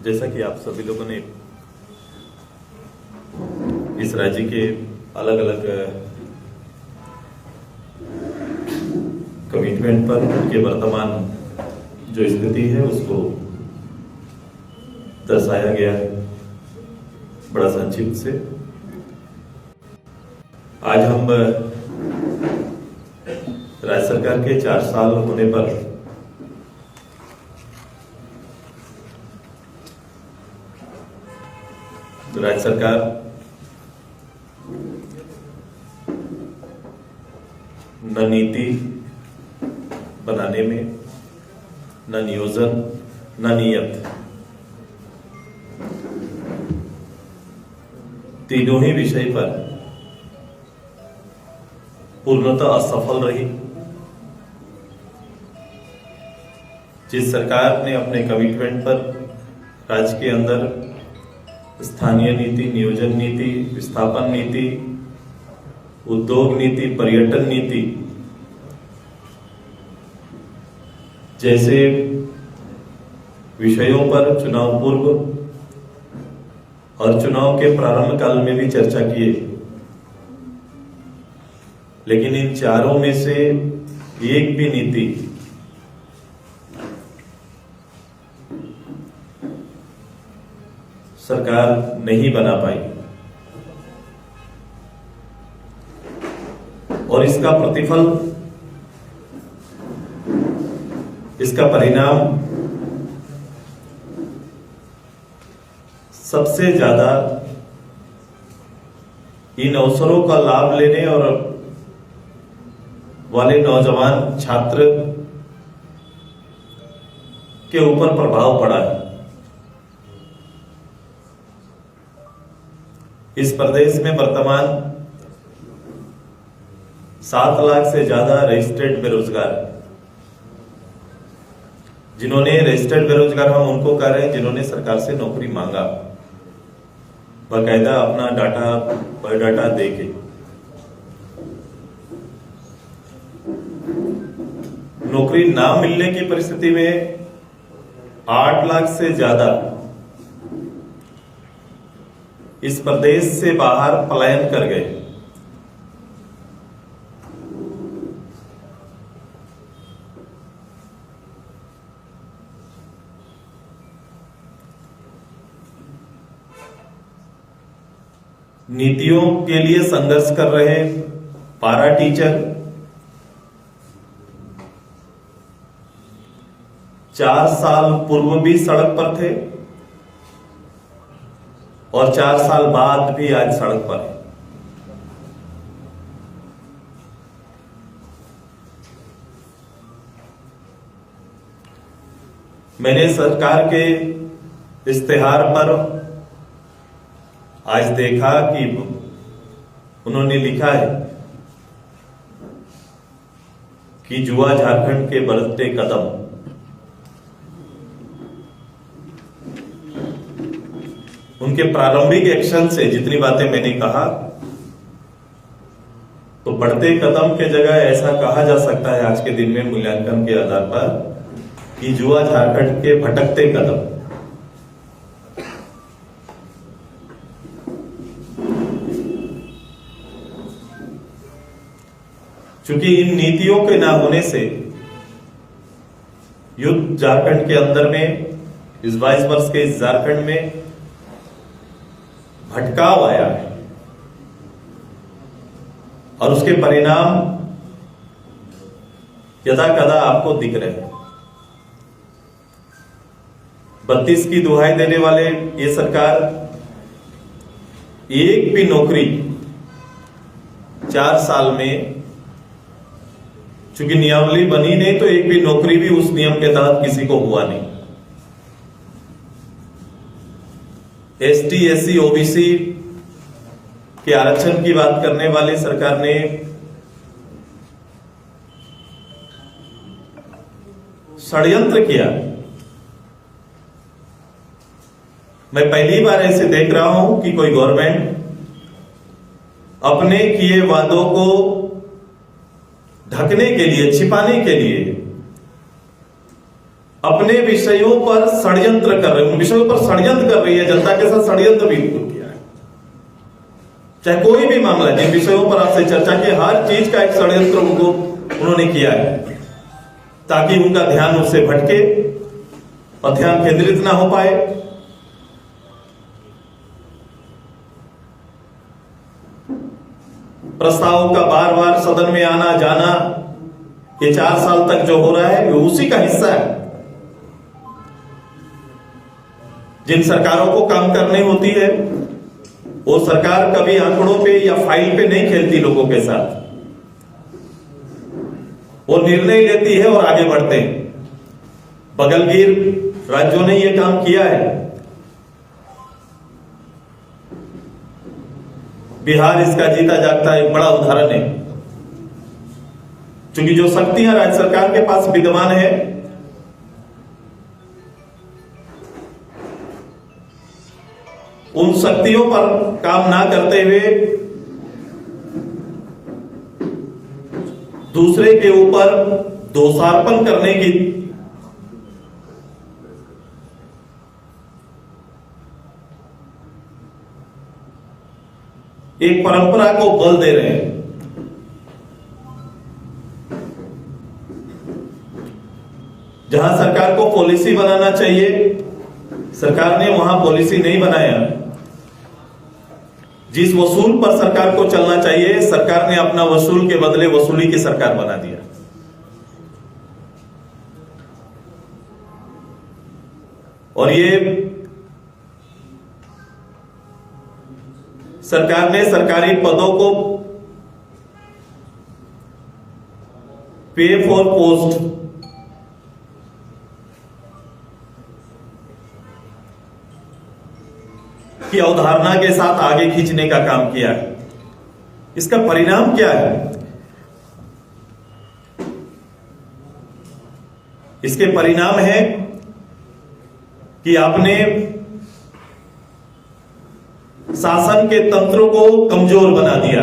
जैसा कि आप सभी लोगों ने इस राज्य के अलग अलग कमिटमेंट पर उनके वर्तमान जो स्थिति है उसको दर्शाया गया है बड़ा संक्षिप्त से। आज हम राज्य सरकार के 4 साल होने पर राज्य सरकार न नीति बनाने में, न नियोजन, न नियत, तीनों ही विषय पर पूर्णतः असफल रही। जिस सरकार ने अपने कमिटमेंट पर राज्य के अंदर स्थानीय नीति, नियोजन नीति, विस्थापन नीति, उद्योग नीति, पर्यटन नीति जैसे विषयों पर चुनाव पूर्व और चुनाव के प्रारंभ काल में भी चर्चा किए, लेकिन इन चारों में से एक भी नीति सरकार नहीं बना पाई और इसका प्रतिफल, इसका परिणाम सबसे ज्यादा इन अवसरों का लाभ लेने और वाले नौजवान छात्र के ऊपर प्रभाव पड़ा है। इस प्रदेश में वर्तमान 7 लाख से ज्यादा रजिस्टर्ड बेरोजगार, जिन्होंने रजिस्टर्ड बेरोजगार हम उनको कह रहे हैं जिन्होंने सरकार से नौकरी मांगा, बाकायदा अपना डाटा बायोडाटा देके। नौकरी ना मिलने की परिस्थिति में 8 लाख से ज्यादा इस प्रदेश से बाहर पलायन कर गए। नीतियों के लिए संघर्ष कर रहे पारा टीचर 4 साल पूर्व भी सड़क पर थे और 4 साल बाद भी आज सड़क पर है। मैंने सरकार के इश्तेहार पर आज देखा कि उन्होंने लिखा है कि जुआ झारखंड के बढ़ते कदम। उनके प्रारंभिक एक्शन से जितनी बातें मैंने कहा, तो बढ़ते कदम के जगह ऐसा कहा जा सकता है आज के दिन में मूल्यांकन के आधार पर कि जुआ झारखंड के भटकते कदम। क्योंकि इन नीतियों के ना होने से युद्ध झारखंड के अंदर में, इस 22 वर्ष के इस झारखंड में भटकाव आया है और उसके परिणाम यदा कदा आपको दिख रहे हैं। 32 की दुहाई देने वाले ये सरकार एक भी नौकरी 4 साल में, चूंकि नियमावली बनी नहीं तो एक भी नौकरी भी उस नियम के तहत किसी को हुआ नहीं। एसटी, एससी, ओबीसी के आरक्षण की बात करने वाली सरकार ने षड्यंत्र किया। मैं पहली बार ऐसे देख रहा हूं कि कोई गवर्नमेंट अपने किए वादों को ढकने के लिए, छिपाने के लिए अपने विषयों पर षड्यंत्र कर रहे हैं, उन विषयों पर षड्यंत्र कर रही है जनता के साथ, षड्यंत्र भी किया है। चाहे कोई भी मामला, जिन विषयों पर आपसे चर्चा की, हर चीज का एक षड्यंत्र उन्होंने किया है, ताकि उनका ध्यान उससे भटके और ध्यान केंद्रित ना हो पाए। प्रस्तावों का बार बार सदन में आना जाना, ये 4 साल तक जो हो रहा है, वो उसी का हिस्सा है। जिन सरकारों को काम करनी होती है, वो सरकार कभी आंकड़ों पे या फाइल पे नहीं खेलती लोगों के साथ, वो निर्णय लेती है और आगे बढ़ते हैं। बगलगीर राज्यों ने यह काम किया है, बिहार इसका जीता जागता एक बड़ा उदाहरण है। क्योंकि जो शक्तियां राज्य सरकार के पास विद्यमान है, उन शक्तियों पर काम ना करते हुए दूसरे के ऊपर दोषारोपण करने की एक परंपरा को बल दे रहे हैं। जहां सरकार को पॉलिसी बनाना चाहिए, सरकार ने वहां पॉलिसी नहीं बनाया। जिस वसूल पर सरकार को चलना चाहिए, सरकार ने अपना वसूल के बदले वसूली की सरकार बना दिया। और ये सरकार ने सरकारी पदों को पे फॉर पोस्ट की अवधारणा के साथ आगे खींचने का काम किया है। इसका परिणाम क्या है? इसके परिणाम है कि आपने शासन के तंत्र को कमजोर बना दिया।